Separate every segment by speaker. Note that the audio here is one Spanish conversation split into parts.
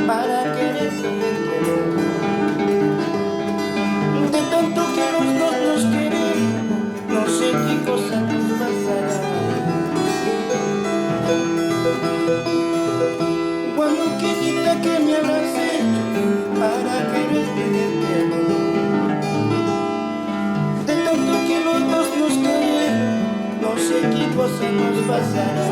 Speaker 1: Para quererte de tanto que los dos nos queremos, no sé qué cosa nos pasará. Cuando querida que me habrás hecho para quererte de tanto que los dos nos queremos, no sé qué cosa nos pasará.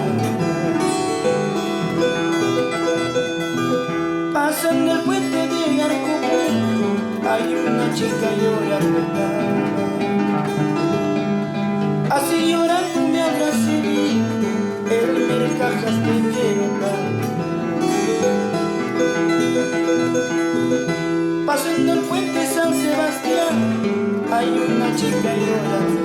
Speaker 1: Pasando el puente de Arcobundo hay una chica llorando. Así llorando me abracé, el Mercajas te quiero dar. Pasando el puente San Sebastián hay una chica llorando.